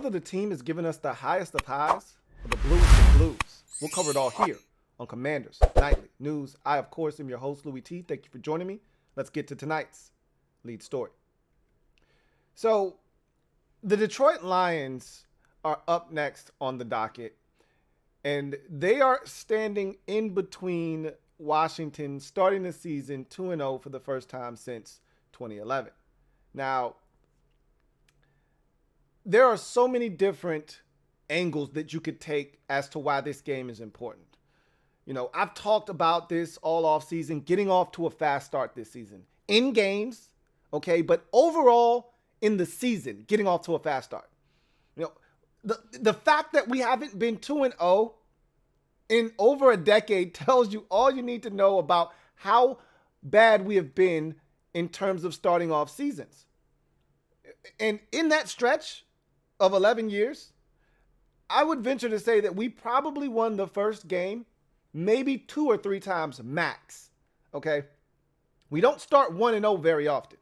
whether the team is giving us the highest of highs or the blues of blues. We'll cover it all here on Commanders Nightly News. I, of course, am your host, Louie T. Thank you for joining me. Let's get to tonight's lead story. So, the Detroit Lions are up next on the docket, and they are standing in between Washington, starting the season 2-0 for the first time since 2011. Now, there are so many different angles that you could take as to why this game is important. You know, I've talked about this all off season, getting off to a fast start this season in games, okay, but overall in the season, getting off to a fast start. You know, the fact that we haven't been 2-0 in over a decade tells you all you need to know about how bad we have been in terms of starting off seasons. And in that stretch of 11 years, I would venture to say that we probably won the first game maybe 2 or 3 times max, okay? We don't start 1-0 very often.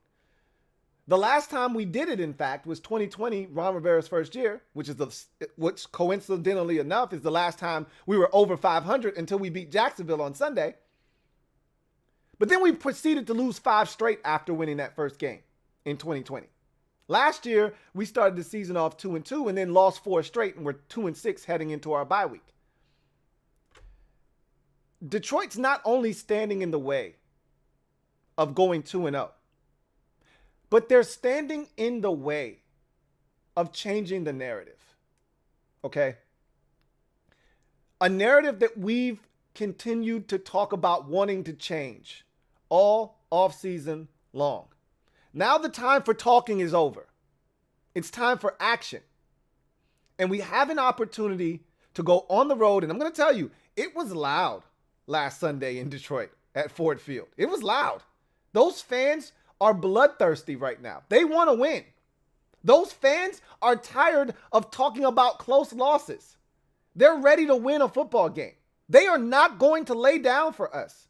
The last time we did it, in fact, was 2020, Ron Rivera's first year, which coincidentally enough is the last time we were over 500 until we beat Jacksonville on Sunday. But then we proceeded to lose 5 straight after winning that first game in 2020. Last year, we started the season off 2-2 and then lost 4 straight, and we're 2-6 heading into our bye week. Detroit's not only standing in the way of going 2-0, but they're standing in the way of changing the narrative, okay? A narrative that we've continued to talk about wanting to change all offseason long. Now the time for talking is over. It's time for action. And we have an opportunity to go on the road. And I'm going to tell you, it was loud last Sunday in Detroit at Ford Field. It was loud. Those fans are bloodthirsty right now. They want to win. Those fans are tired of talking about close losses. They're ready to win a football game. They are not going to lay down for us.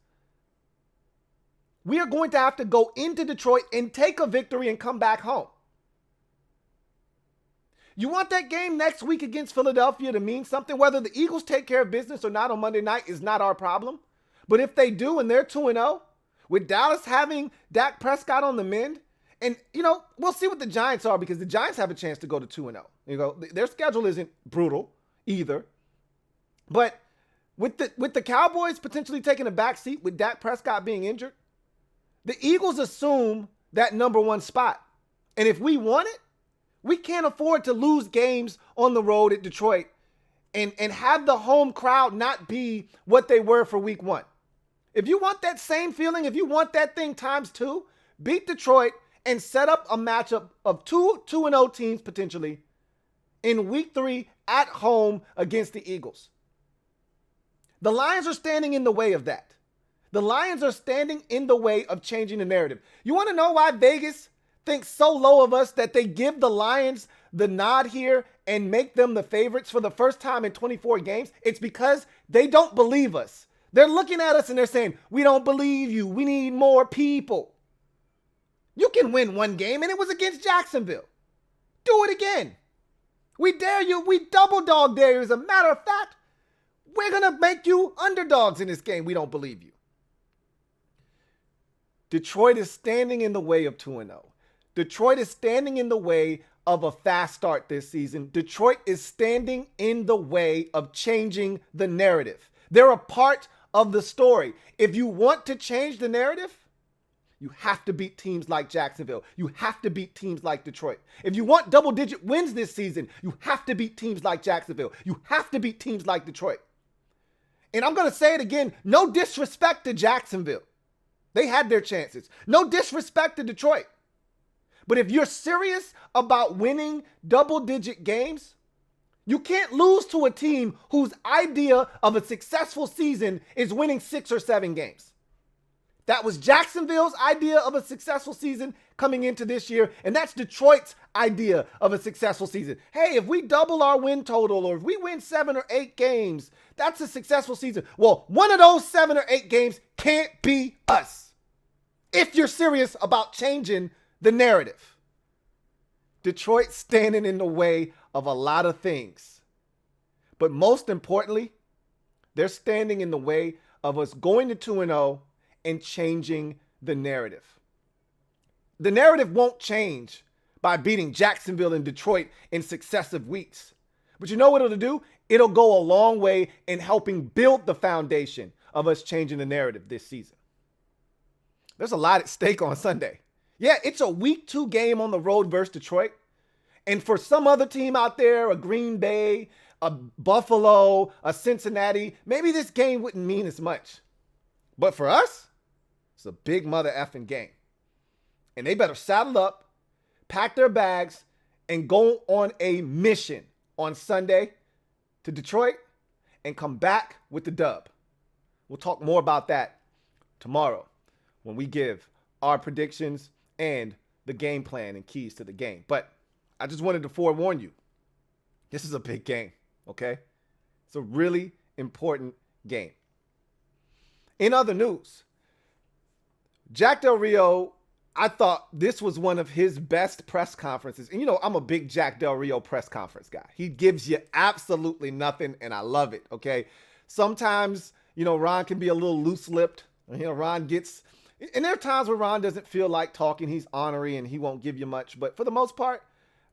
We are going to have to go into Detroit and take a victory and come back home. You want that game next week against Philadelphia to mean something? Whether the Eagles take care of business or not on Monday night is not our problem. But if they do and they're 2-0, with Dallas having Dak Prescott on the mend, and, you know, we'll see what the Giants are because the Giants have a chance to go to 2-0. You know, their schedule isn't brutal either. But with the Cowboys potentially taking a back seat with Dak Prescott being injured, the Eagles assume that number 1 spot. And if we want it, we can't afford to lose games on the road at Detroit and have the home crowd not be what they were for week 1. If you want that same feeling, if you want that thing times 2, beat Detroit and set up a matchup of 2-0 teams potentially in week 3 at home against the Eagles. The Lions are standing in the way of that. The Lions are standing in the way of changing the narrative. You want to know why Vegas thinks so low of us that they give the Lions the nod here and make them the favorites for the first time in 24 games? It's because they don't believe us. They're looking at us and they're saying, we don't believe you. We need more people. You can win 1 game, and it was against Jacksonville. Do it again. We dare you. We double dog dare you. As a matter of fact, we're going to make you underdogs in this game. We don't believe you. Detroit is standing in the way of 2-0. Detroit is standing in the way of a fast start this season. Detroit is standing in the way of changing the narrative. They're a part of the story. If you want to change the narrative, you have to beat teams like Jacksonville. You have to beat teams like Detroit. If you want double-digit wins this season, you have to beat teams like Jacksonville. You have to beat teams like Detroit. And I'm going to say it again, no disrespect to Jacksonville. They had their chances. No disrespect to Detroit. But if you're serious about winning double-digit games, you can't lose to a team whose idea of a successful season is winning 6 or 7 games. That was Jacksonville's idea of a successful season coming into this year, and that's Detroit's idea of a successful season. Hey, if we double our win total or if we win 7 or 8 games, that's a successful season. Well, one of those 7 or 8 games can't be us if you're serious about changing the narrative. Detroit's standing in the way of a lot of things. But most importantly, they're standing in the way of us going to 2-0 and changing the narrative. The narrative won't change by beating Jacksonville and Detroit in successive weeks. But you know what it'll do? It'll go a long way in helping build the foundation of us changing the narrative this season. There's a lot at stake on Sunday. Yeah, it's a week 2 game on the road versus Detroit. And for some other team out there, a Green Bay, a Buffalo, a Cincinnati, maybe this game wouldn't mean as much. But for us, it's a big mother effing game. And they better saddle up, pack their bags, and go on a mission on Sunday to Detroit and come back with the dub. We'll talk more about that tomorrow when we give our predictions and the game plan and keys to the game. But I just wanted to forewarn you, this is a big game, okay? It's a really important game. In other news, Jack Del Rio, I thought this was one of his best press conferences. And, you know, I'm a big Jack Del Rio press conference guy. He gives you absolutely nothing, and I love it, okay? Sometimes, you know, Ron can be a little loose-lipped. You know, Ron gets... And there are times where Ron doesn't feel like talking. He's ornery, and he won't give you much. But for the most part,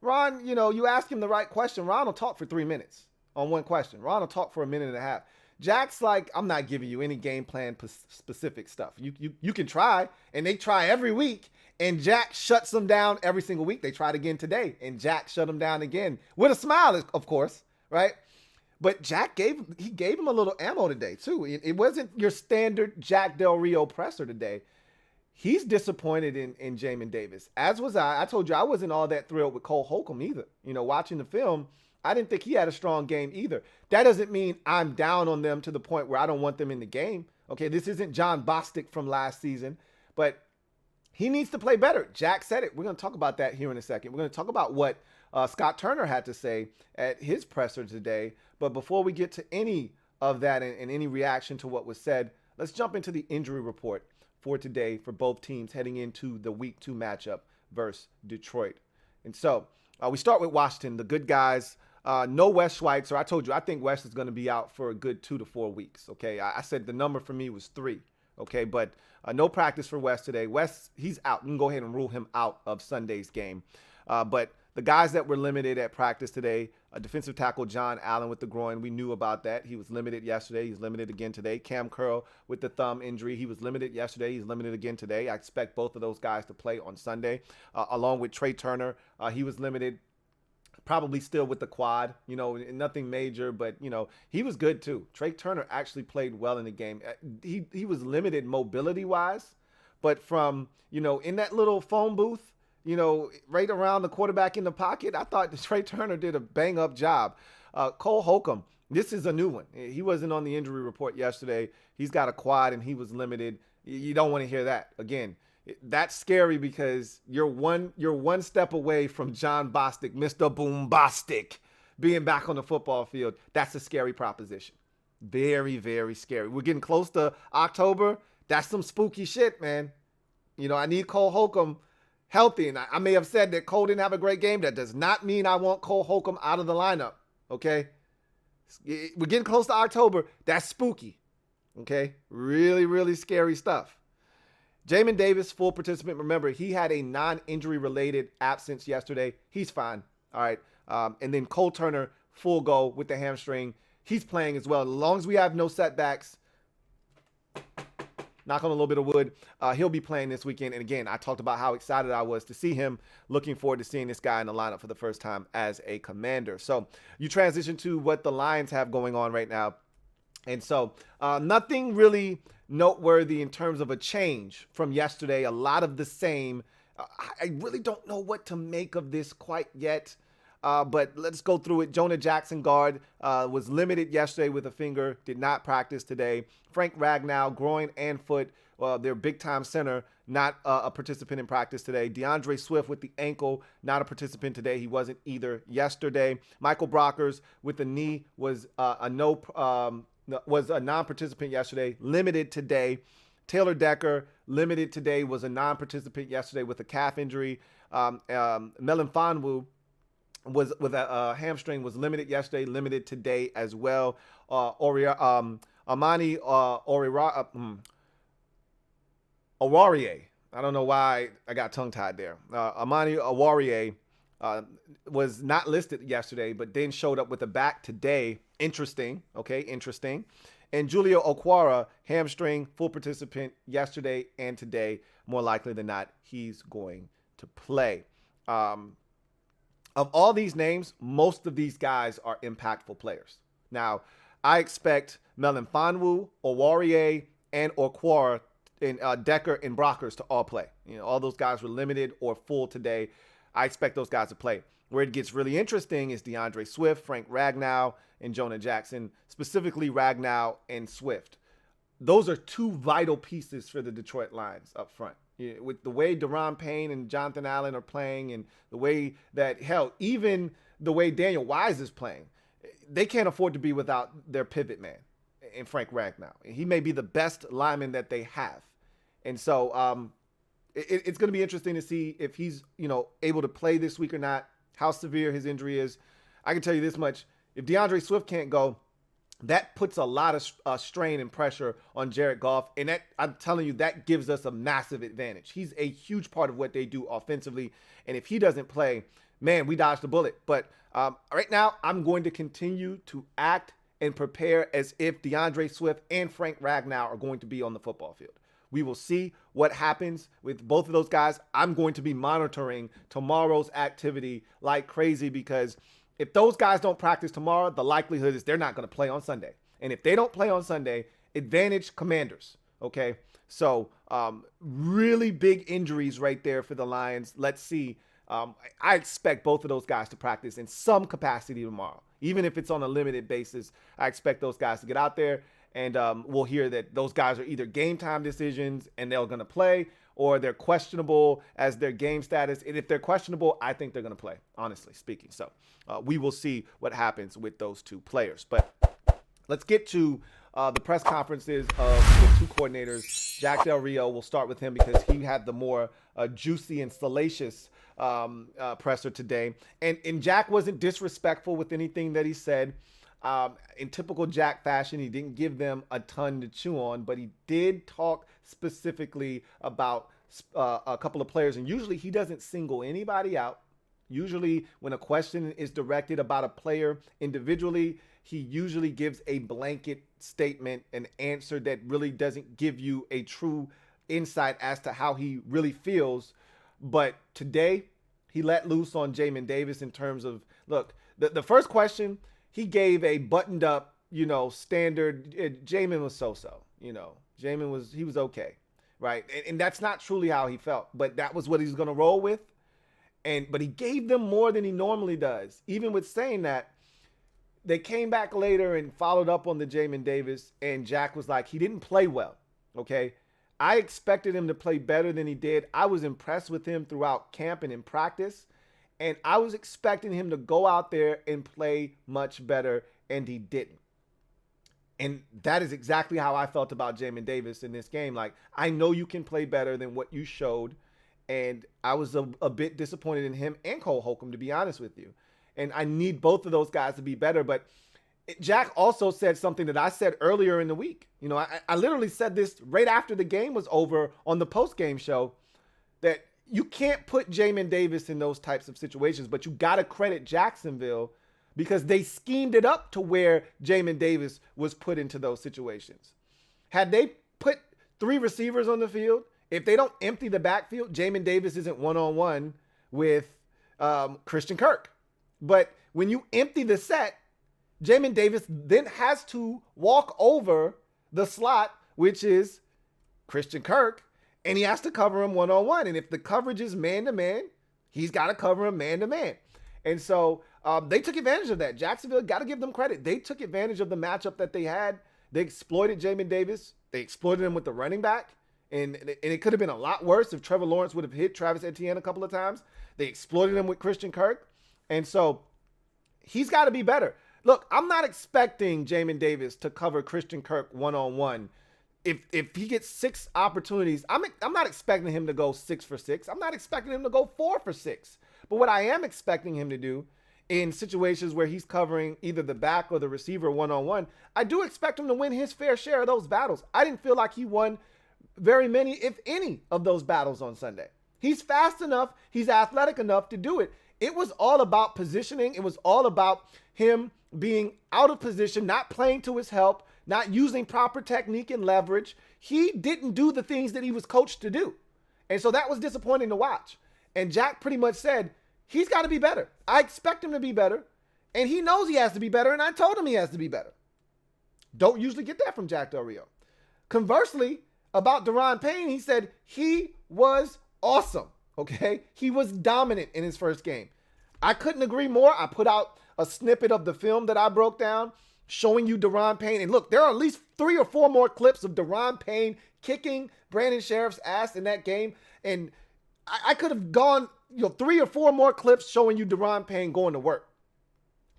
Ron, you know, you ask him the right question, Ron will talk for 3 minutes on one question. Ron will talk for a minute and a half. Jack's like, I'm not giving you any game plan specific stuff. You can try, and they try every week, and Jack shuts them down every single week. They tried again today, and Jack shut them down again with a smile, of course, right? But Jack gave him a little ammo today too. It wasn't your standard Jack Del Rio presser today. He's disappointed in Jamin Davis, as was I. I told you I wasn't all that thrilled with Cole Holcomb either. You know, watching the film, I didn't think he had a strong game either. That doesn't mean I'm down on them to the point where I don't want them in the game. Okay, this isn't John Bostic from last season, but he needs to play better. Jack said it. We're going to talk about that here in a second. We're going to talk about what Scott Turner had to say at his presser today. But before we get to any of that and any reaction to what was said, let's jump into the injury report for today for both teams heading into the week 2 matchup versus Detroit. And so we start with Washington, the good guys. No Wes Schweitzer. I told you, I think Wes is going to be out for a good 2 to 4 weeks. Okay. I said the number for me was 3. Okay. But no practice for Wes today. Wes, he's out. You can go ahead and rule him out of Sunday's game. But the guys that were limited at practice today, defensive tackle John Allen with the groin, we knew about that. He was limited yesterday. He's limited again today. Cam Curl with the thumb injury. He was limited yesterday. He's limited again today. I expect both of those guys to play on Sunday, along with Trey Turner. He was limited, probably still with the quad, you know, nothing major, but, you know, he was good too. Trey Turner actually played well in the game. He was limited mobility-wise, but from, you know, in that little phone booth, you know, right around the quarterback in the pocket, I thought Trey Turner did a bang-up job. Cole Holcomb, this is a new one. He wasn't on the injury report yesterday. He's got a quad and he was limited. You don't want to hear that. Again, that's scary because you're one step away from John Bostic, Mr. Boombastic, being back on the football field. That's a scary proposition. Very, very scary. We're getting close to October. That's some spooky shit, man. You know, I need Cole Holcomb healthy, and I may have said that Cole didn't have a great game. That does not mean I want Cole Holcomb out of the lineup, okay? We're getting close to October. That's spooky, okay? Really, really scary stuff. Jamin Davis, full participant. Remember, he had a non-injury related absence yesterday. He's fine, all right? And then Cole Turner, full go with the hamstring. He's playing as well. As long as we have no setbacks, knock on a little bit of wood, he'll be playing this weekend. And again, I talked about how excited I was to see him. Looking forward to seeing this guy in the lineup for the first time as a Commander. So you transition to what the Lions have going on right now. And so nothing really noteworthy in terms of a change from yesterday. A lot of the same. I really don't know what to make of this quite yet. But let's go through it. Jonah Jackson, guard, was limited yesterday with a finger, did not practice today. Frank Ragnow, groin and foot, their big-time center, not a participant in practice today. DeAndre Swift with the ankle, not a participant today. He wasn't either yesterday. Michael Brockers with the knee was a non-participant yesterday, limited today. Taylor Decker, limited today, was a non-participant yesterday with a calf injury. Melon Fonwu was with a hamstring, was limited yesterday, limited today as well. Amani Awarie. I don't know why I got tongue-tied there. Amani Awarie was not listed yesterday, but then showed up with a back today. Interesting. Okay, interesting. And Julio Okwara, hamstring, full participant yesterday and today. More likely than not, he's going to play. Of all these names, most of these guys are impactful players. Now, I expect Melon Fonwu, Owarie, and Okwara, and Decker and Brockers to all play. All those guys were limited or full today. I expect those guys to play. Where it gets really interesting is DeAndre Swift, Frank Ragnow, and Jonah Jackson, specifically Ragnow and Swift. Those are two vital pieces for the Detroit Lions up front. With the way Deron Payne and Jonathan Allen are playing, and the way that, hell, even the way Daniel Wise is playing, they can't afford to be without their pivot man in Frank Ragnow. He may be the best lineman that they have. And so it's going to be interesting to see if he's, able to play this week or not, how severe his injury is. I can tell you this much. If DeAndre Swift can't go, that puts a lot of strain and pressure on Jared Goff. And that, I'm telling you, that gives us a massive advantage. He's a huge part of what they do offensively. And if he doesn't play, man, we dodged a bullet. But right now, I'm going to continue to act and prepare as if DeAndre Swift and Frank Ragnow are going to be on the football field. We will see what happens with both of those guys. I'm going to be monitoring tomorrow's activity like crazy, because if those guys don't practice tomorrow, the likelihood is they're not going to play on Sunday. And if they don't play on Sunday, advantage Commanders. Okay. So really big injuries right there for the Lions. Let's see. I expect both of those guys to practice in some capacity tomorrow. Even if it's on a limited basis, I expect those guys to get out there. And we'll hear that those guys are either game time decisions and they're going to play, or they're questionable as their game status. And if they're questionable, I think they're going to play, honestly speaking. So we will see what happens with those two players. But let's get to the press conferences of the two coordinators. Jack Del Rio, we'll start with him because he had the more juicy and salacious presser today. And Jack wasn't disrespectful with anything that he said. In typical Jack fashion, he didn't give them a ton to chew on, but he did talk specifically about a couple of players. And usually he doesn't single anybody out. Usually when a question is directed about a player individually, he usually gives a blanket statement, an answer that really doesn't give you a true insight as to how he really feels. But today he let loose on Jamin Davis in terms of, look, the first question, he gave a buttoned up, standard. Jamin was so-so, Jamin was okay, right? And that's not truly how he felt, but that was what he's going to roll with. But he gave them more than he normally does. Even with saying that, they came back later and followed up on the Jamin Davis, and Jack was like, he didn't play well, okay? I expected him to play better than he did. I was impressed with him throughout camp and in practice. And I was expecting him to go out there and play much better, and he didn't. And that is exactly how I felt about Jamin Davis in this game. Like, I know you can play better than what you showed, and I was a bit disappointed in him and Cole Holcomb, to be honest with you. And I need both of those guys to be better. But Jack also said something that I said earlier in the week. I literally said this right after the game was over on the post-game show, that you can't put Jamin Davis in those types of situations, but you got to credit Jacksonville because they schemed it up to where Jamin Davis was put into those situations. Had they put 3 receivers on the field, if they don't empty the backfield, Jamin Davis isn't one-on-one with Christian Kirk. But when you empty the set, Jamin Davis then has to walk over the slot, which is Christian Kirk, and he has to cover him one-on-one. And if the coverage is man-to-man, he's got to cover him man-to-man. And so they took advantage of that. Jacksonville, got to give them credit. They took advantage of the matchup that they had. They exploited Jamin Davis. They exploited him with the running back. And it could have been a lot worse if Trevor Lawrence would have hit Travis Etienne a couple of times. They exploited him with Christian Kirk. And so he's got to be better. Look, I'm not expecting Jamin Davis to cover Christian Kirk one-on-one if he gets 6 opportunities, I'm not expecting him to go 6 for 6. I'm not expecting him to go 4 for 6. But what I am expecting him to do in situations where he's covering either the back or the receiver one-on-one, I do expect him to win his fair share of those battles. I didn't feel like he won very many, if any, of those battles on Sunday. He's fast enough. He's athletic enough to do it. It was all about positioning. It was all about him being out of position, not playing to his help, not using proper technique and leverage. He didn't do the things that he was coached to do. And so that was disappointing to watch. And Jack pretty much said, he's got to be better. I expect him to be better. And he knows he has to be better. And I told him he has to be better. Don't usually get that from Jack Del Rio. Conversely, about Daron Payne, he said he was awesome. Okay. He was dominant in his first game. I couldn't agree more. I put out a snippet of the film that I broke down showing you Daron Payne. And look, there are at least 3 or 4 more clips of Daron Payne kicking Brandon Sheriff's ass in that game. And I could have gone, 3 or 4 more clips showing you Daron Payne going to work.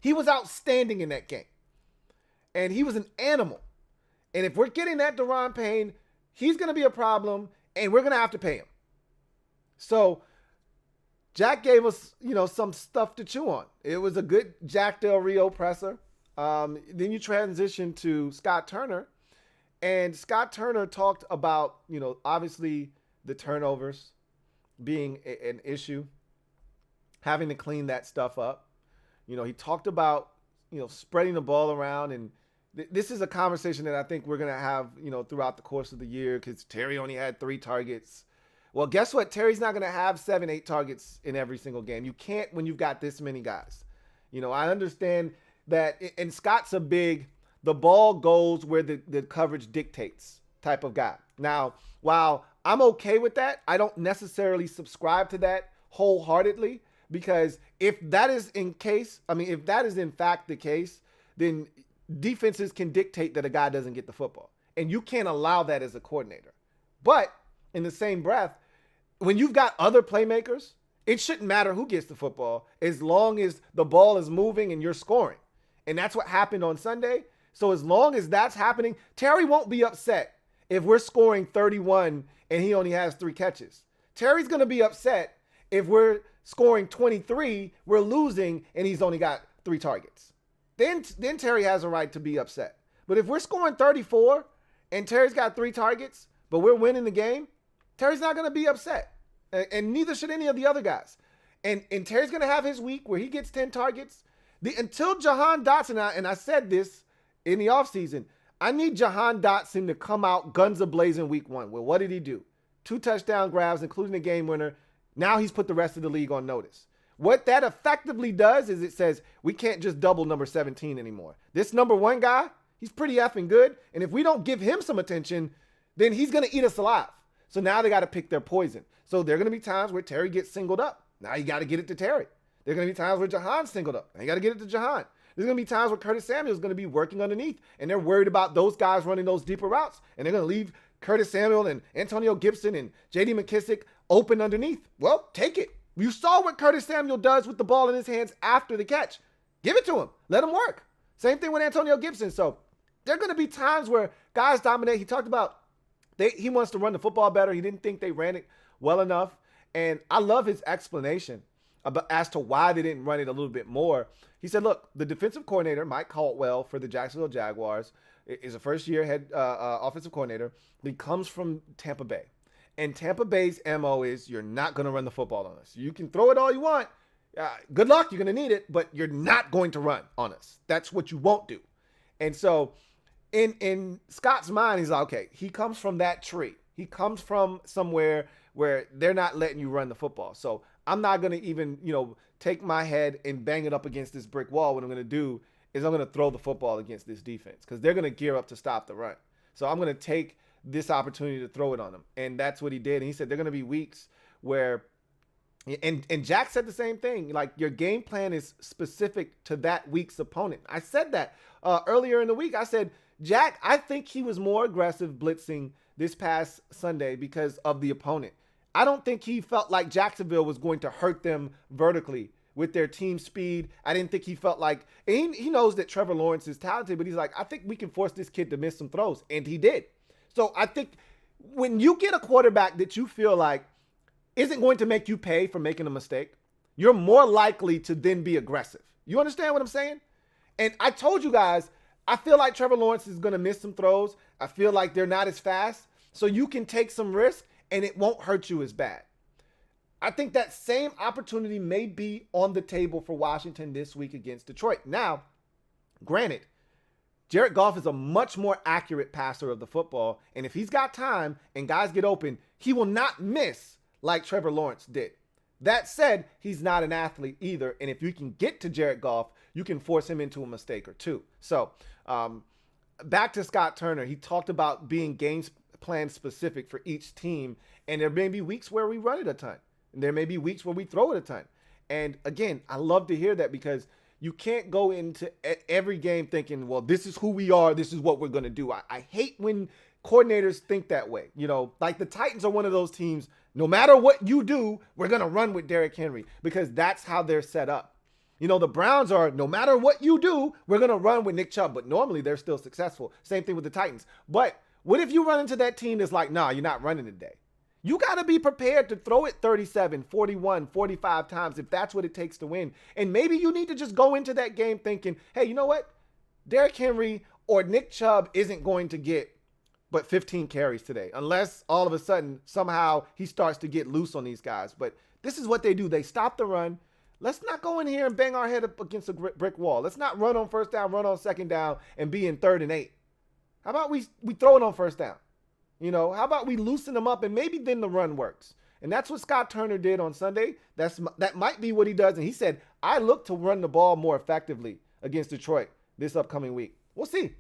He was outstanding in that game. And he was an animal. And if we're getting that Daron Payne, he's going to be a problem and we're going to have to pay him. So Jack gave us, some stuff to chew on. It was a good Jack Del Rio presser. Then you transition to Scott Turner, and Scott Turner talked about, obviously the turnovers being an issue, having to clean that stuff up. He talked about, spreading the ball around, and this is a conversation that I think we're going to have, throughout the course of the year, because Terry only had 3 targets. Well, guess what? Terry's not going to have 7, 8 targets in every single game. You can't when you've got this many guys. I understand that, and Scott's a big, the ball goes where the coverage dictates type of guy. Now, while I'm okay with that, I don't necessarily subscribe to that wholeheartedly, because if that is in fact the case, then defenses can dictate that a guy doesn't get the football. And you can't allow that as a coordinator. But in the same breath, when you've got other playmakers, it shouldn't matter who gets the football as long as the ball is moving and you're scoring. And that's what happened on Sunday. So as long as that's happening, Terry won't be upset if we're scoring 31 and he only has 3 catches. Terry's going to be upset if we're scoring 23, we're losing, and he's only got 3 targets. Then Terry has a right to be upset. But if we're scoring 34 and Terry's got 3 targets, but we're winning the game, Terry's not going to be upset. And neither should any of the other guys. And Terry's going to have his week where he gets 10 targets. Until Jahan Dotson, and I said this in the offseason, I need Jahan Dotson to come out guns a-blazing week 1. Well, what did he do? 2 touchdown grabs, including the game winner. Now he's put the rest of the league on notice. What that effectively does is it says we can't just double number 17 anymore. This number 1 guy, he's pretty effing good. And if we don't give him some attention, then he's going to eat us alive. So now they got to pick their poison. So there are going to be times where Terry gets singled up. Now you got to get it to Terry. There are going to be times where Jahan's singled up. Now you got to get it to Jahan. There's going to be times where Curtis Samuel is going to be working underneath, and they're worried about those guys running those deeper routes, and they're going to leave Curtis Samuel and Antonio Gibson and J.D. McKissick open underneath. Well, take it. You saw what Curtis Samuel does with the ball in his hands after the catch. Give it to him. Let him work. Same thing with Antonio Gibson. So there are going to be times where guys dominate. He talked about he wants to run the football better. He didn't think they ran it well enough. And I love his explanation as to why they didn't run it a little bit more. He said, look, the defensive coordinator, Mike Caldwell for the Jacksonville Jaguars, is a first-year head offensive coordinator. He comes from Tampa Bay. And Tampa Bay's MO is you're not going to run the football on us. You can throw it all you want. Good luck. You're going to need it, but you're not going to run on us. That's what you won't do. And so in Scott's mind, he's like, okay, he comes from that tree. He comes from somewhere where they're not letting you run the football. So I'm not going to even, take my head and bang it up against this brick wall. What I'm going to do is I'm going to throw the football against this defense because they're going to gear up to stop the run. So I'm going to take this opportunity to throw it on them. And that's what he did. And he said, they're going to be weeks where, and Jack said the same thing, like your game plan is specific to that week's opponent. I said that earlier in the week. I said, Jack, I think he was more aggressive blitzing this past Sunday because of the opponent. I don't think he felt like Jacksonville was going to hurt them vertically with their team speed. I didn't think he felt like, and he knows that Trevor Lawrence is talented, but he's like, I think we can force this kid to miss some throws. And he did. So I think when you get a quarterback that you feel like isn't going to make you pay for making a mistake, you're more likely to then be aggressive. You understand what I'm saying? And I told you guys, I feel like Trevor Lawrence is going to miss some throws. I feel like they're not as fast. So you can take some risk and it won't hurt you as bad. I think that same opportunity may be on the table for Washington this week against Detroit. Now, granted, Jared Goff is a much more accurate passer of the football. And if he's got time and guys get open, he will not miss like Trevor Lawrence did. That said, he's not an athlete either. And if you can get to Jared Goff, you can force him into a mistake or two. So back to Scott Turner. He talked about being game plan specific for each team. And there may be weeks where we run it a ton. And there may be weeks where we throw it a ton. And again, I love to hear that because you can't go into every game thinking, well, this is who we are. This is what we're going to do. I hate when coordinators think that way. You know, like the Titans are one of those teams, no matter what you do, we're going to run with Derrick Henry because that's how they're set up. You know, the Browns are, no matter what you do, we're going to run with Nick Chubb. But normally they're still successful. Same thing with the Titans. But what if you run into that team that's like, nah, you're not running today? You got to be prepared to throw it 37, 41, 45 times if that's what it takes to win. And maybe you need to just go into that game thinking, hey, you know what? Derrick Henry or Nick Chubb isn't going to get but 15 carries today, unless all of a sudden somehow he starts to get loose on these guys. But this is what they do. They stop the run. Let's not go in here and bang our head up against a brick wall. Let's not run on first down, run on second down, and be in 3rd and 8. How about we throw it on first down? You know, how about we loosen them up and maybe then the run works? And that's what Scott Turner did on Sunday. That might be what he does. And he said, I look to run the ball more effectively against Detroit this upcoming week. We'll see.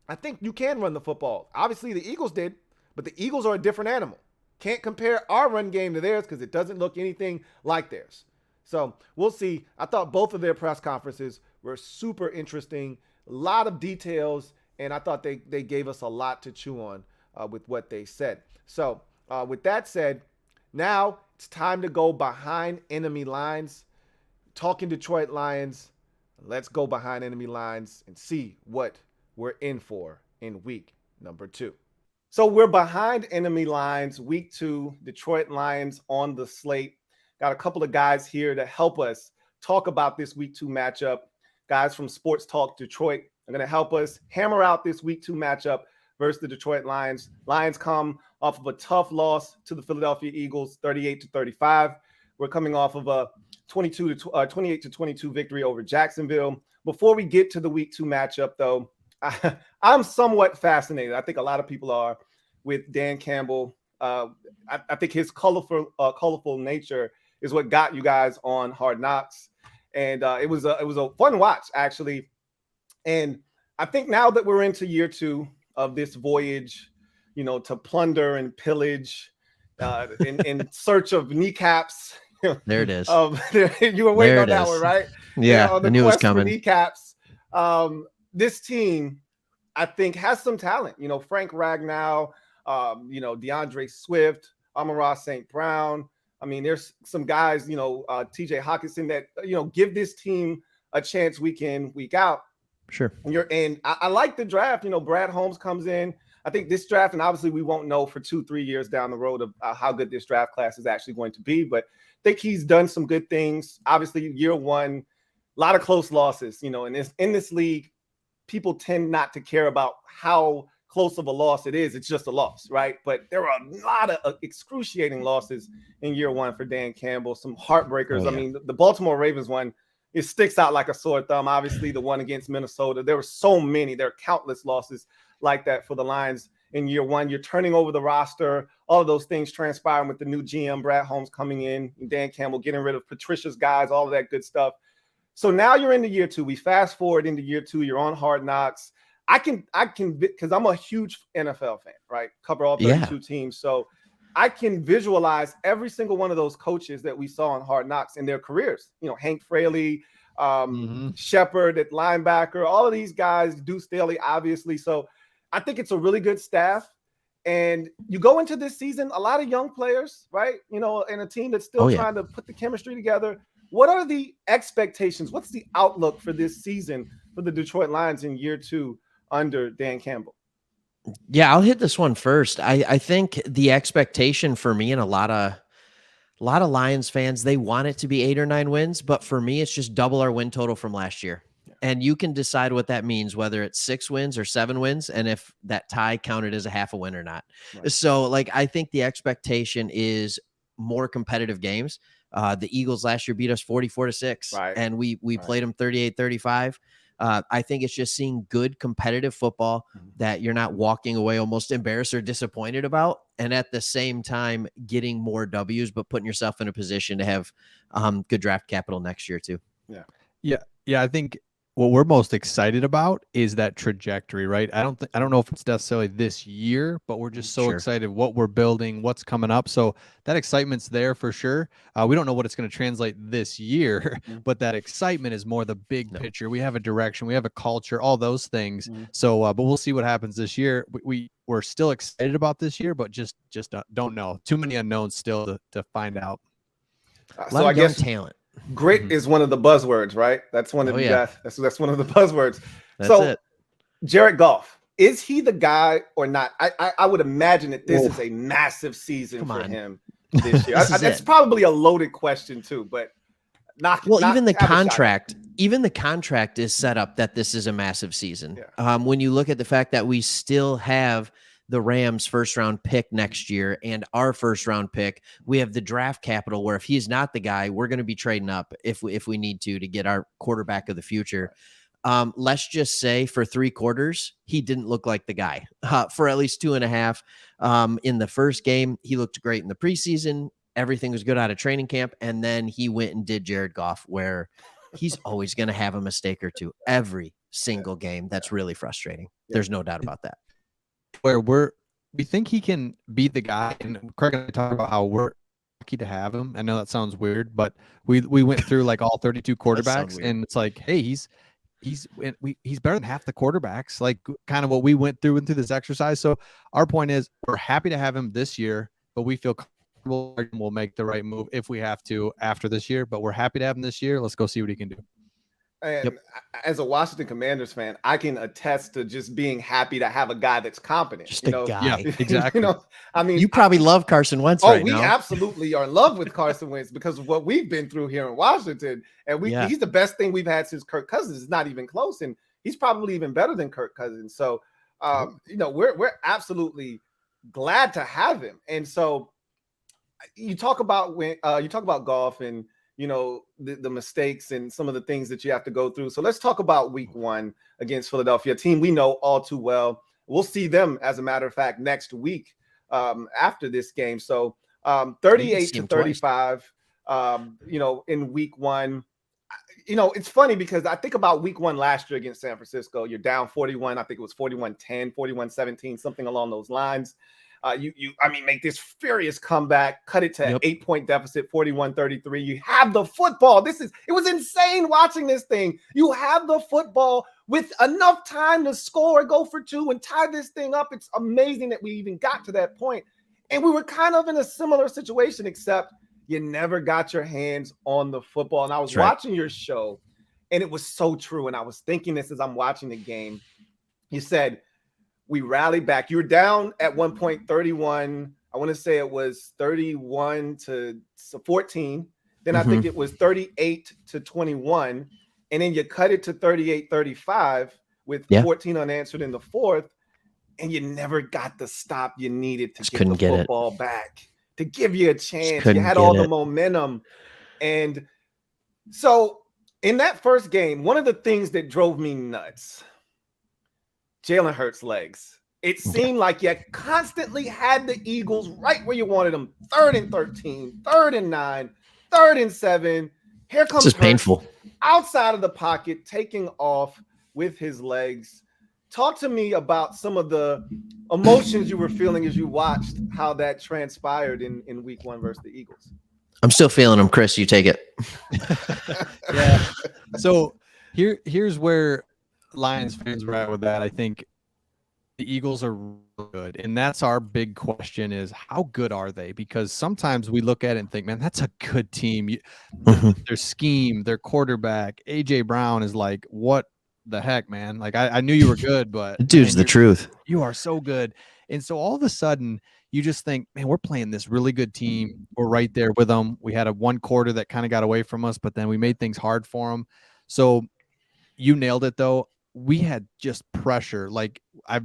I think you can run the football. Obviously, the Eagles did, but the Eagles are a different animal. Can't compare our run game to theirs because it doesn't look anything like theirs. So we'll see. I thought both of their press conferences were super interesting. A lot of details, and I thought they gave us a lot to chew on with what they said. So with that said, now it's time to go behind enemy lines. Talking Detroit Lions, let's go behind enemy lines and see what we're in for in week number 2. So we're behind enemy lines, week 2, Detroit Lions on the slate. Got a couple of guys here to help us talk about this week 2 matchup. Guys from Sports Talk Detroit are going to help us hammer out this week 2 matchup versus the Detroit Lions. Lions come off of a tough loss to the Philadelphia Eagles, 38-35. We're coming off of a 28-22 victory over Jacksonville. Before we get to the week 2 matchup, though, I'm somewhat fascinated. I think a lot of people are with Dan Campbell. I think his colorful nature is what got you guys on Hard Knocks, and it was a fun watch actually. And I think now that we're into year 2 of this voyage, you know, to plunder and pillage, in search of kneecaps. There it is. You were waiting on that one, right? Yeah, on the I knew it was quest for coming. kneecaps. This team, I think, has some talent. You know, Frank Ragnow, you know, DeAndre Swift, Amon-Ra St. Brown. I mean, there's some guys, you know, TJ Hawkinson that, you know, give this team a chance week in, week out. Sure. And I like the draft. You know, Brad Holmes comes in. I think this draft, and obviously we won't know for 2-3 years down the road of how good this draft class is actually going to be, but I think he's done some good things. Obviously, year 1, a lot of close losses. You know, in this league, people tend not to care about how close of a loss it is. It's just a loss, right? But there are a lot of excruciating losses in year 1 for Dan Campbell. Some heartbreakers. Oh, yeah. I mean, the Baltimore Ravens one, it sticks out like a sore thumb. Obviously, the one against Minnesota. There were so many. There are countless losses like that for the Lions in year 1. You're turning over the roster. All of those things transpiring with the new GM, Brad Holmes, coming in, Dan Campbell getting rid of Patricia's guys, all of that good stuff. So now you're into year 2. We fast forward into year 2. You're on Hard Knocks. I can because I'm a huge NFL fan, right? Cover all 32 teams. So I can visualize every single one of those coaches that we saw on Hard Knocks in their careers. You know, Hank Fraley, Shepard at linebacker, all of these guys, Deuce Staley, obviously. So I think it's a really good staff. And you go into this season, a lot of young players, right? You know, and a team that's still trying to put the chemistry together. What are the expectations? What's the outlook for this season for the Detroit Lions in year 2 under Dan Campbell? Yeah, I'll hit this one first. I think the expectation for me and a lot of Lions fans, they want it to be 8 or 9 wins, but for me, it's just double our win total from last year. Yeah. And you can decide what that means, whether it's 6 wins or 7 wins, and if that tie counted as a half a win or not. Right. So, like, I think the expectation is more competitive games. The Eagles last year beat us 44-6, Right. and we Right. played them 38-35. I think it's just seeing good competitive football that you're not walking away almost embarrassed or disappointed about, and at the same time getting more W's, but putting yourself in a position to have good draft capital next year too. Yeah. I think what we're most excited about is that trajectory, right? I don't know if it's necessarily this year, but we're just so Sure. excited what we're building, what's coming up. So that excitement's there for sure. We don't know what it's going to translate this year, but that excitement is more the big picture. We have a direction, we have a culture, all those things. So, but we'll see what happens this year. We're still excited about this year, but just don't know. Too many unknowns still to find out. So I guess talent. Grit is one of the buzzwords, right? That's one of you guys. That's one of the buzzwords. That's it. Jared Goff, is he the guy or not? I would imagine that this is a massive season for him this year. It's probably a loaded question too, but even the contract is set up that this is a massive season. Yeah. When you look at the fact that we still have the Rams' first-round pick next year and our first-round pick, we have the draft capital where if he's not the guy, we're going to be trading up if we need to get our quarterback of the future. Let's just say for 3 quarters, he didn't look like the guy. For at least 2.5 in the first game, he looked great in the preseason. Everything was good out of training camp, and then he went and did Jared Goff, where he's always going to have a mistake or two every single game. That's really frustrating. There's no doubt about that. Where we think he can be the guy, and Craig and I talk about how we're lucky to have him. I know that sounds weird, but we went through like all 32 quarterbacks, and it's like, hey, he's better than half the quarterbacks, like kind of what we went through this exercise. So our point is, we're happy to have him this year, but we feel comfortable we'll make the right move if we have to after this year. But we're happy to have him this year. Let's go see what he can do. And as a Washington Commanders fan, I can attest to just being happy to have a guy that's competent. Just a guy. Yeah, exactly. I mean, you probably love Carson Wentz right now. We absolutely are in love with Carson Wentz because of what we've been through here in Washington. And he's the best thing we've had since Kirk Cousins. It's not even close. And he's probably even better than Kirk Cousins. So, we're absolutely glad to have him. And so you talk about golf and, the mistakes and some of the things that you have to go through. So let's talk about week 1 against Philadelphia, a team we know all too well. We'll see them, as a matter of fact, next week after this game. So 38-35, in week 1. It's funny because I think about week 1 last year against San Francisco. You're down 41. I think it was 41-10, 41-17, something along those lines. Make this furious comeback, cut it to an 8-point deficit, 41-33. You have the football. It was insane watching this thing. You have the football with enough time to score, go for 2 and tie this thing up. It's amazing that we even got to that point. And we were kind of in a similar situation, except you never got your hands on the football. And I was watching your show, and it was so true. And I was thinking this as I'm watching the game. You said, we rallied back. You were down at one point 31. I want to say it was 31-14. Then I think it was 38-21. And then you cut it to 38-35 with 14 unanswered in the 4th. And you never got the stop you needed to get the football back, to give you a chance. You had all the momentum. And so in that first game, one of the things that drove me nuts, Jalen Hurts' legs. It seemed like you constantly had the Eagles right where you wanted them. 3rd and 13, 3rd and 9, 3rd and 7. Here comes Hurts painful outside of the pocket, taking off with his legs. Talk to me about some of the emotions you were feeling as you watched how that transpired in week 1 versus the Eagles. I'm still feeling them, Chris. You take it. Yeah. So here's where Lions fans were at with that. I think the Eagles are really good, and that's our big question: is how good are they? Because sometimes we look at it and think, man, that's a good team. Their scheme, their quarterback, AJ Brown is like, what the heck, man? Like I knew you were good, but The dude's man, the truth. you are so good. And so all of a sudden, you just think, man, we're playing this really good team. We're right there with them. We had a one quarter that kind of got away from us, but then we made things hard for them. So you nailed it, though. We had just pressure like I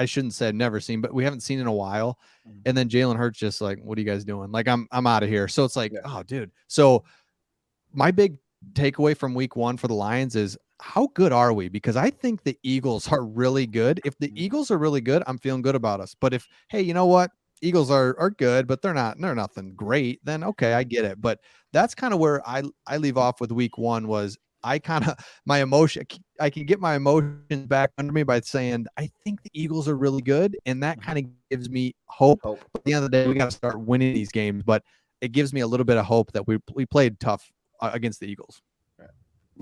shouldn't say I've never seen, but we haven't seen in a while. And then Jalen Hurts just like, what are you guys doing? Like, I'm out of here. So it's like, oh, dude. So my big takeaway from week 1 for the Lions is how good are we? Because I think the Eagles are really good. If the Eagles are really good, I'm feeling good about us. But if, hey, you know what? Eagles are good, but they're nothing great, then okay, I get it. But that's kind of where I leave off with week 1 was I kind of I can get my emotions back under me by saying I think the Eagles are really good, and that kind of gives me hope. But at the end of the day, we got to start winning these games, but it gives me a little bit of hope that we played tough against the Eagles.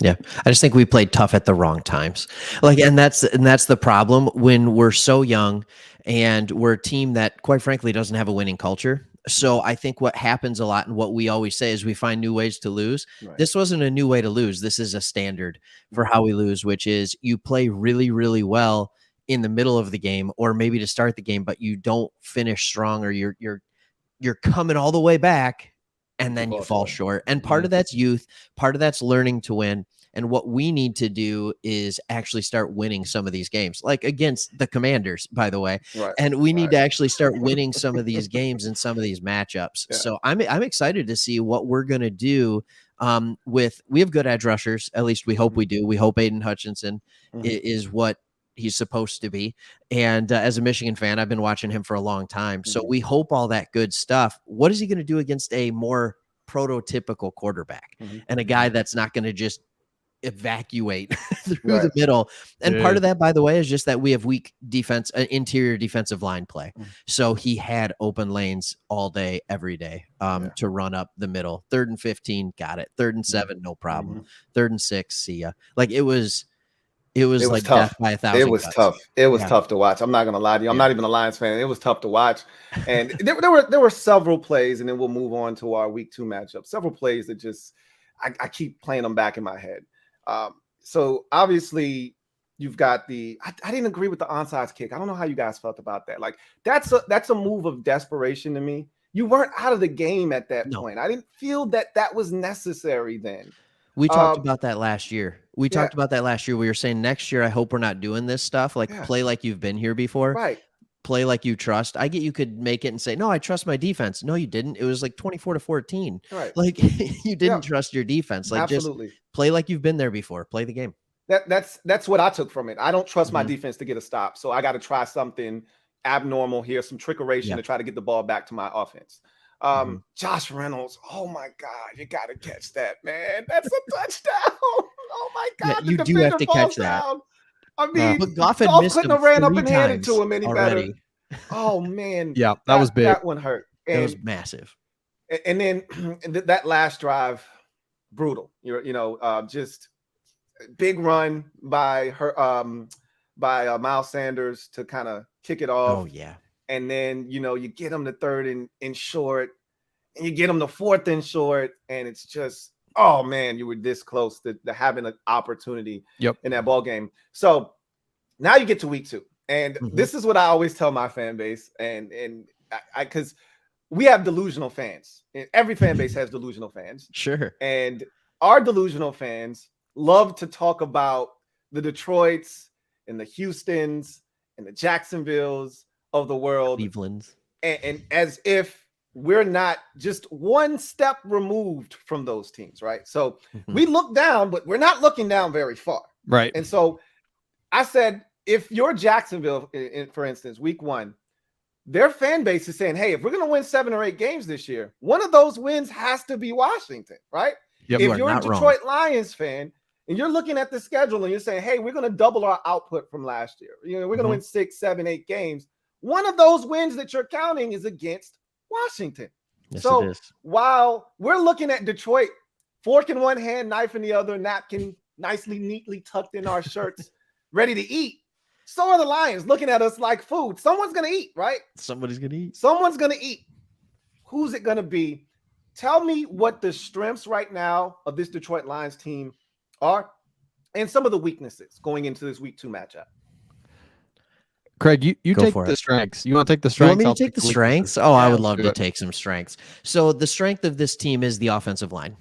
Yeah, I just think we played tough at the wrong times. Like, and that's the problem when we're so young and we're a team that, quite frankly, doesn't have a winning culture. So I think what happens a lot and what we always say is we find new ways to lose. Right. This wasn't a new way to lose. This is a standard for how we lose, which is you play really, really well in the middle of the game or maybe to start the game, but you don't finish strong or you're coming all the way back and then you fall short. And part of that's youth, part of that's learning to win. And what we need to do is actually start winning some of these games, like against the Commanders, by the way. Right. And we need to actually start winning some of these games and some of these matchups. Yeah. So I'm excited to see what we're going to do we have good edge rushers. At least we hope we do. We hope Aiden Hutchinson is what he's supposed to be. And as a Michigan fan, I've been watching him for a long time. So we hope all that good stuff. What is he going to do against a more prototypical quarterback and a guy that's not going to just evacuate through the middle? And part of that, by the way, is just that we have weak defense, interior defensive line play. So he had open lanes all day, every day to run up the middle. 3rd and 15, got it. 3rd and 7, no problem. 3rd and 6, see ya. Like it was like tough. Death by 1,000 It was cuts. tough. It was tough to watch. I'm not gonna lie to you. I'm not even a Lions fan. It was tough to watch. And there were several plays, and then we'll move on to our week 2 matchup. Several plays that just I keep playing them back in my head. So obviously you've got I didn't agree with the onside kick. I don't know how you guys felt about that. Like that's a move of desperation to me. You weren't out of the game at that point. I didn't feel that was necessary then. We talked about that last year. We talked about that last year. We were saying next year, I hope we're not doing this stuff. Like play like you've been here before. Right. Play like you trust. I get you could make it and say, no, I trust my defense. No, you didn't. It was like 24-14. Right. Like you didn't trust your defense. Like absolutely. Just play like you've been there before. Play the game. That's what I took from it. I don't trust my defense to get a stop. So I got to try something abnormal here, some trickeration to try to get the ball back to my offense. Josh Reynolds, oh my God, you got to catch that, man. That's a touchdown. Oh my God. Yeah, you do have to catch that. I mean, but Goff had missed couldn't have ran up and handed to him any already. Better. Oh man. Yeah, that was big. That one hurt. That was massive. And then that last drive, brutal. Just big run by Miles Sanders to kind of kick it off. Oh yeah. And then, you get them to 3rd and short, and you get them to 4th and short, and it's just, oh man, you were this close to having an opportunity in that ball game. So now you get to week 2, and this is what I always tell my fan base, and because we have delusional fans. Every fan base has delusional fans. Sure. And our delusional fans love to talk about the Detroits and the Houstons and the Jacksonvilles of the world, Cleveland's, and as if we're not just one step removed from those teams, right? So we look down, but we're not looking down very far, right? And so I said, if you're Jacksonville, for instance, week 1, their fan base is saying, hey, if we're going to win 7 or 8 games this year, one of those wins has to be Washington, right? Yep, if you're a Detroit Lions fan and you're looking at the schedule and you're saying, hey, we're going to double our output from last year, we're going to win 6, 7, 8 games. One of those wins that you're counting is against Washington. Yes, so while we're looking at Detroit, fork in one hand, knife in the other, napkin nicely, neatly tucked in our shirts, ready to eat, so are the Lions looking at us like food. Someone's going to eat, right? Somebody's going to eat. Someone's going to eat. Who's it going to be? Tell me what the strengths right now of this Detroit Lions team are. and some of the weaknesses going into this week 2 matchup. Craig, you Go take for the it. strengths. You want to take the You strengths? want me to I'll take the weaknesses. strengths? Oh, I Yeah, would let's love do to it. take some strengths. So the strength of this team is the offensive line.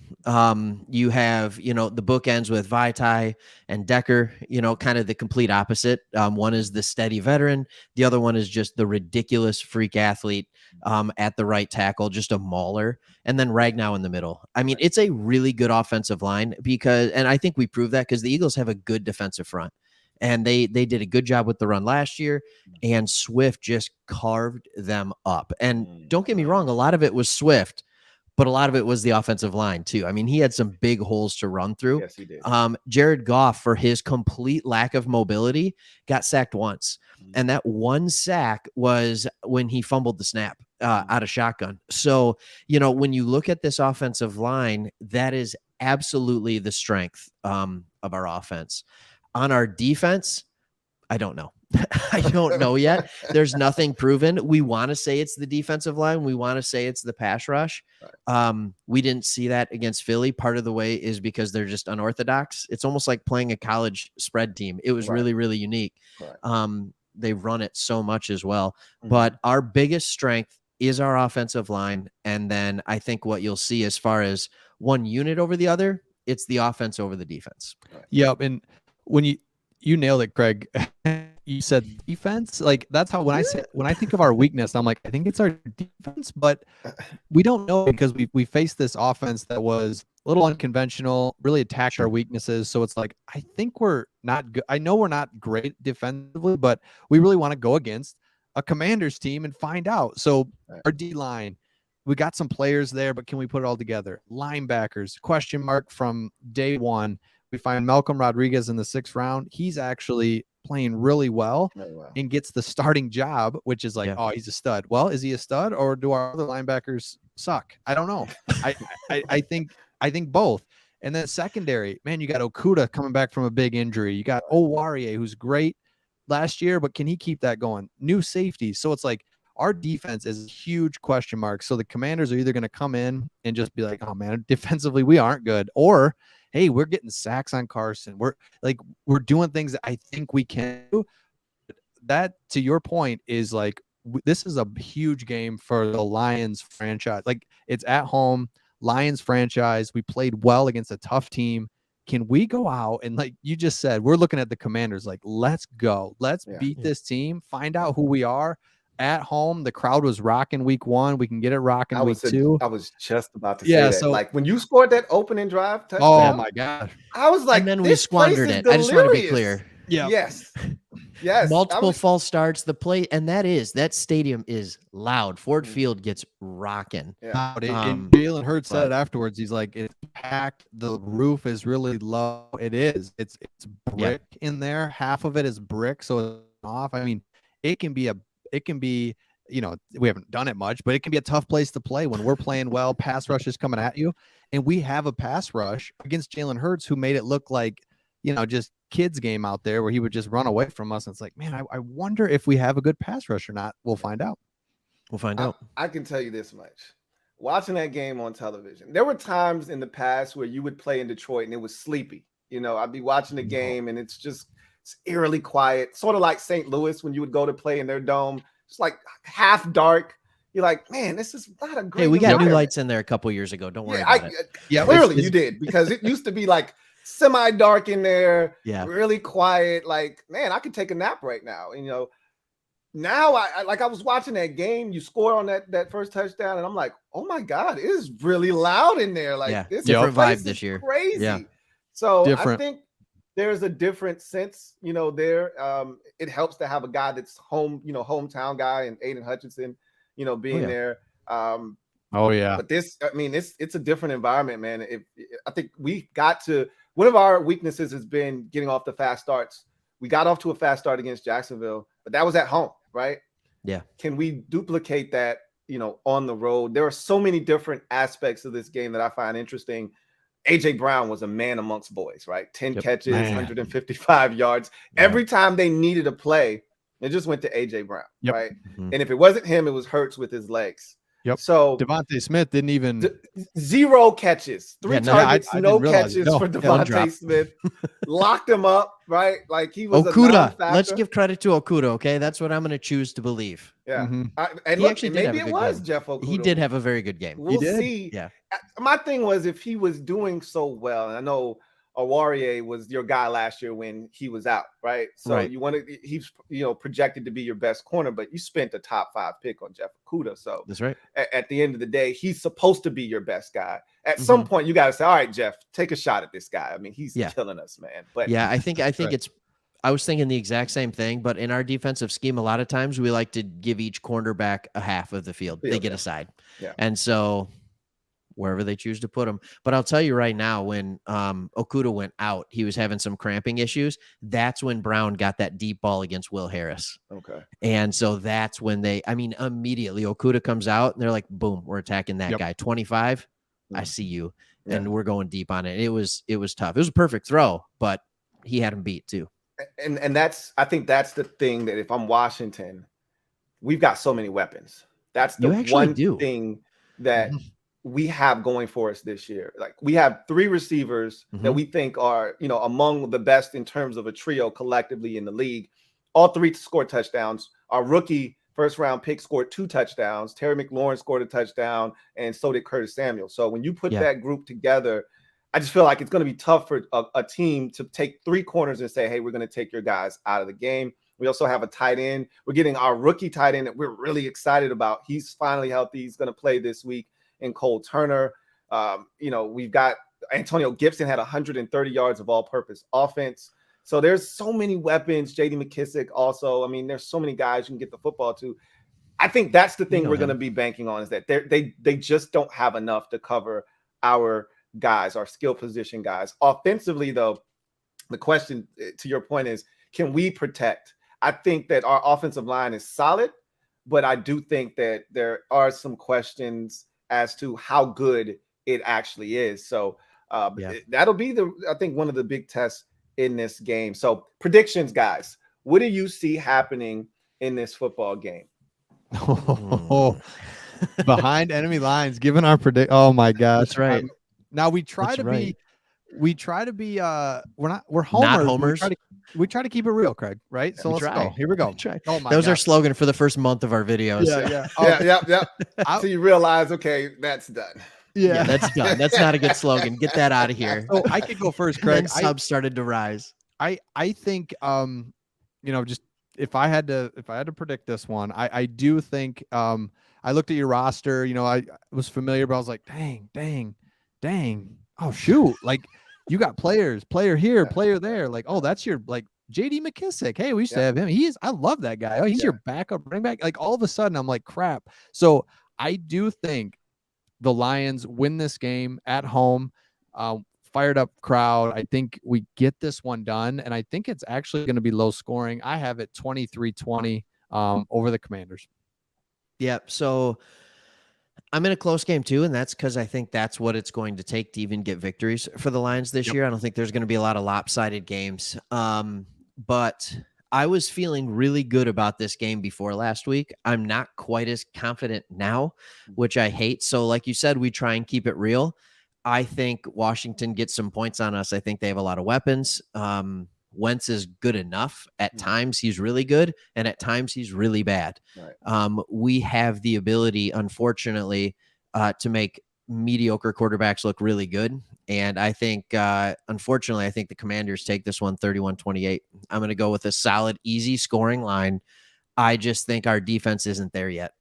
You have, the bookends with Vaitai and Decker, kind of the complete opposite. One is the steady veteran. The other one is just the ridiculous freak athlete at the right tackle, just a mauler. And then Ragnow in the middle. I mean, it's a really good offensive line and I think we proved that because the Eagles have a good defensive front. And they did a good job with the run last year, and Swift just carved them up. And don't get me wrong, a lot of it was Swift, but a lot of it was the offensive line too. I mean, he had some big holes to run through. Yes, he did. Jared Goff, for his complete lack of mobility, got sacked once. And that one sack was when he fumbled the snap out of shotgun. So, when you look at this offensive line, that is absolutely the strength of our offense. On our defense, I don't know. I don't know yet. There's nothing proven. We want to say it's the defensive line. We want to say it's the pass rush. We didn't see that against Philly. Part of the way is because they're just unorthodox. It's almost like playing a college spread team. It was really, really unique. They run it so much as well. But our biggest strength is our offensive line. And then I think what you'll see as far as one unit over the other, it's the offense over the defense. Yep. And when you nailed it, Craig. You said defense. Like that's how when I think of our weakness, I'm like, I think it's our defense, but we don't know because we faced this offense that was a little unconventional, really attacked our weaknesses. So it's like I think we're not good. I know we're not great defensively, but we really want to go against a Commanders team and find out. So our D line, we got some players there, but can we put it all together? Linebackers, question mark from day one. We find Malcolm Rodriguez in the 6th round. He's actually playing really well and gets the starting job, which is like, oh, he's a stud. Well, is he a stud or do our other linebackers suck? I don't know. I think both. And then secondary, man, you got Okuda coming back from a big injury. You got Owarie, who's great last year, but can he keep that going? New safety. So it's like our defense is a huge question mark. So the Commanders are either going to come in and just be like, oh man, defensively, we aren't good, or hey, we're getting sacks on Carson. We're doing things that I think we can do. That, to your point, is like this is a huge game for the Lions franchise. Like it's at home, Lions franchise. We played well against a tough team. Can we go out and, like you just said, we're looking at the Commanders like, let's go. Let's beat this team, find out who we are. At home, the crowd was rocking week 1. We can get it rocking week 2. I was just about to say that. So like when you scored that opening drive touchdown. Oh my gosh. I was like, and then we squandered it. I just want to be clear. Yeah. Yes. Multiple false starts. That stadium is loud. Ford Field gets rocking. And Jalen Hurts said it afterwards. He's like, it's packed. The roof is really low. It is. It's brick in there. Half of it is brick, so it's off. I mean, it can be, we haven't done it much, but it can be a tough place to play when we're playing well. Pass rush is coming at you, and we have a pass rush against Jalen Hurts, who made it look like, just kids game out there where he would just run away from us. And it's like, man, I wonder if we have a good pass rush or not. We'll find out. I can tell you this much. Watching that game on television, there were times in the past where you would play in Detroit and it was sleepy. I'd be watching the game and it's eerily quiet, sort of like St. Louis when you would go to play in their dome. It's like half dark. You're like, man, this is not a great. Hey, we got new lights in there a couple years ago. Don't worry about it. Yeah, clearly you did, because it used to be like semi-dark in there, really quiet. Like, man, I could take a nap right now. Now I was watching that game. You score on that first touchdown, and I'm like, oh my God, it is really loud in there. Like this different vibe this year. Crazy. Yeah. So I think there's a different sense, there. It helps to have a guy that's hometown guy, and Aiden Hutchinson, being there. But it's a different environment, man. I think we got to, one of our weaknesses has been getting off the fast starts. We got off to a fast start against Jacksonville, but that was at home, right? Yeah. Can we duplicate that, on the road? There are so many different aspects of this game that I find interesting. AJ Brown was a man amongst boys, right? 10 catches, 155 yards. Every time they needed a play, it just went to AJ Brown, right? And if it wasn't him, it was Hurts with his legs. Yep. So Devontae Smith didn't even 0 catches, 3 targets, I no didn't realize it. catches No, for one drop. Devontae Smith. Locked him up, right? Like he was a Okuda. non-factor. Let's give credit to Okuda, okay? That's what I'm going to choose to believe. Yeah. Mhm. And He look, actually and did have maybe a it good was game. Jeff Okuda. He did have a very good game. We'll did. see. Yeah. My thing was if he was doing so well, and I know Awarie was your guy last year when he was out, right? So Right. you wanted he's projected to be your best corner, but you spent a top 5 pick on Jeff Okuda. So That's right. at the end of the day, he's supposed to be your best guy. At some point, you got to say, all right, Jeff, take a shot at this guy. I mean, he's killing us, man. But yeah, I think right. it's I was thinking the exact same thing, but in our defensive scheme, a lot of times we like to give each cornerback a half of the field. They get a side. Yeah. And so wherever they choose to put him. But I'll tell you right now, when Okuda went out, he was having some cramping issues. That's when Brown got that deep ball against Will Harris. Okay. And so that's when immediately Okuda comes out and they're like, boom, we're attacking that guy. 25, I see you. Yeah. And we're going deep on it. It was tough. It was a perfect throw, but he had him beat too. And I think that's the thing, that if I'm Washington, we've got so many weapons. That's the one thing that we have going for us this year. Like we have 3 receivers that we think are, among the best in terms of a trio collectively in the league. All 3 scored touchdowns. Our rookie first-round pick scored 2 touchdowns. Terry McLaurin scored a touchdown, and so did Curtis Samuel. So when you put that group together, I just feel like it's going to be tough for a team to take 3 corners and say, hey, we're going to take your guys out of the game. We also have a tight end. We're getting our rookie tight end that we're really excited about. He's finally healthy. He's going to play this week in Cole Turner. We've got Antonio Gibson had 130 yards of all-purpose offense. So there's so many weapons. J.D. McKissick also. I mean, there's so many guys you can get the football to. I think that's the thing we're going to be banking on, is that they just don't have enough to cover our guys, our skill position guys. Offensively, though, the question to your point is, can we protect? I think that our offensive line is solid, but I do think that there are some questions as to how good it actually is. So that'll be I think one of the big tests in this game. So predictions, guys, what do you see happening in this football game? Behind enemy lines, given our predict. Oh my gosh. That's right. Now we try to be we're homers. Not homers. We try to keep it real, Craig, right? So let's go. Here we go. Oh my gosh. Our slogan for the first month of our videos. Yeah. So you realize, okay, that's done. Yeah, that's done. That's not a good slogan. Get that out of here. So I could go first, Craig. And subs started to rise. I think just if I had to predict this one, I do think I looked at your roster, I was familiar, but I was like, dang. Oh shoot. Like you got player here, player there. Like, oh, that's your J.D. McKissick. Hey, we used to have him. I love that guy. Oh, he's your backup running back. Like all of a sudden I'm like, crap. So I do think the Lions win this game at home. Fired up crowd. I think we get this one done, and I think it's actually going to be low scoring. I have it 23-20 over the Commanders. Yeah, so I'm in a close game too, and that's because I think that's what it's going to take to even get victories for the Lions this year. I don't think there's going to be a lot of lopsided games. But I was feeling really good about this game before last week. I'm not quite as confident now, which I hate. So like you said, we try and keep it real. I think Washington gets some points on us. I think they have a lot of weapons. Wentz is good enough. At times he's really good, and at times he's really bad. Right. We have the ability, unfortunately, to make mediocre quarterbacks look really good. And I think, unfortunately, I think the Commanders take this one 31-28. I'm going to go with a solid, easy scoring line. I just think our defense isn't there yet.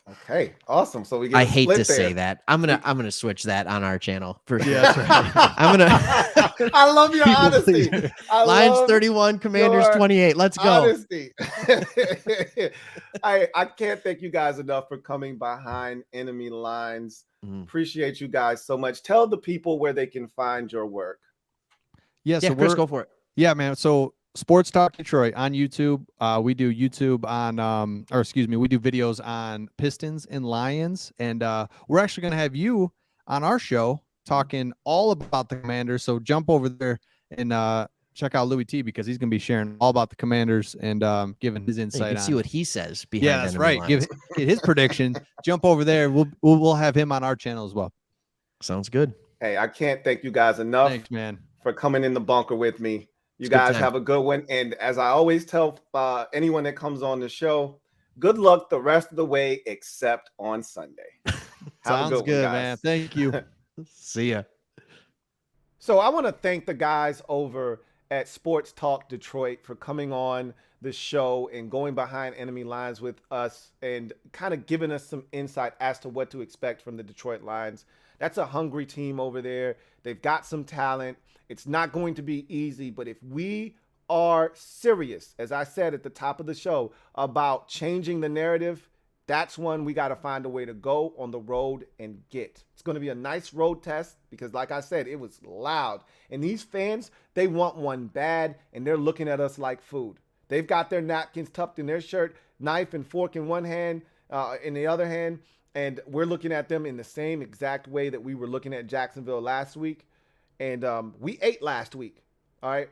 Okay, awesome. So we get I hate to say that. I'm gonna switch that on our channel for sure. Yeah, right. I love your honesty. Lions 31, Commanders 28. Let's go. Honesty. I can't thank you guys enough for coming behind enemy lines. Appreciate you guys so much. Tell the people where they can find your work. Yeah, so Chris, go for it. Yeah, man. So Sports Talk Detroit on YouTube. We do YouTube on, we do videos on Pistons and Lions. And we're actually going to have you on our show talking all about the Commanders. So jump over there and check out Louie T because he's going to be sharing all about the Commanders and giving his You insight can on. see what he says behind. Yeah, that's enemy right. lines. Get his predictions. Jump over there. We'll have him on our channel as well. Sounds good. Hey, I can't thank you guys enough. Thanks, man, for coming in the bunker with me. You It's guys have a good one. And as I always tell anyone that comes on the show, good luck the rest of the way except on Sunday. Sounds good, man. Thank you. See ya. So I want to thank the guys over at Sports Talk Detroit for coming on the show and going behind enemy lines with us and kind of giving us some insight as to what to expect from the Detroit Lions. That's a hungry team over there. They've got some talent. It's not going to be easy, but if we are serious, as I said at the top of the show, about changing the narrative, that's one we got to find a way to go on the road and get. It's going to be a nice road test because, like I said, it was loud. And these fans, they want one bad, and they're looking at us like food. They've got their napkins tucked in their shirt, knife and fork in one hand, in the other hand, and we're looking at them in the same exact way that we were looking at Jacksonville last week. And we ate last week, all right?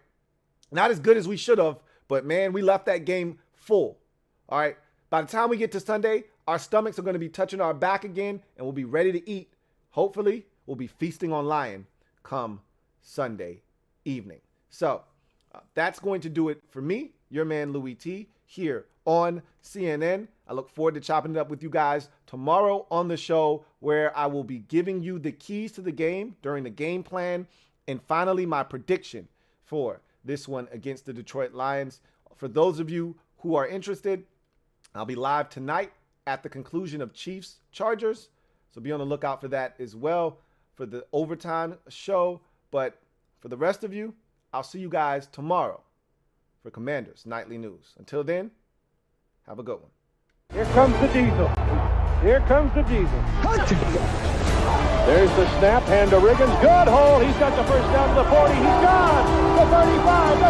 Not as good as we should have, but, man, we left that game full, all right? By the time we get to Sunday, our stomachs are going to be touching our back again, and we'll be ready to eat. Hopefully, we'll be feasting on lion come Sunday evening. So that's going to do it for me, your man Louie T, here on CNN. I look forward to chopping it up with you guys tomorrow on the show where I will be giving you the keys to the game during the game plan and finally my prediction for this one against the Detroit Lions. For those of you who are interested, I'll be live tonight at the conclusion of Chiefs Chargers. So be on the lookout for that as well for the overtime show. But for the rest of you, I'll see you guys tomorrow for Commanders Nightly News. Until then, have a good one. Here comes the diesel. Here comes the diesel. There's the snap. Hand to Riggins. Good hole. He's got the first down to the 40. He's gone. The 35.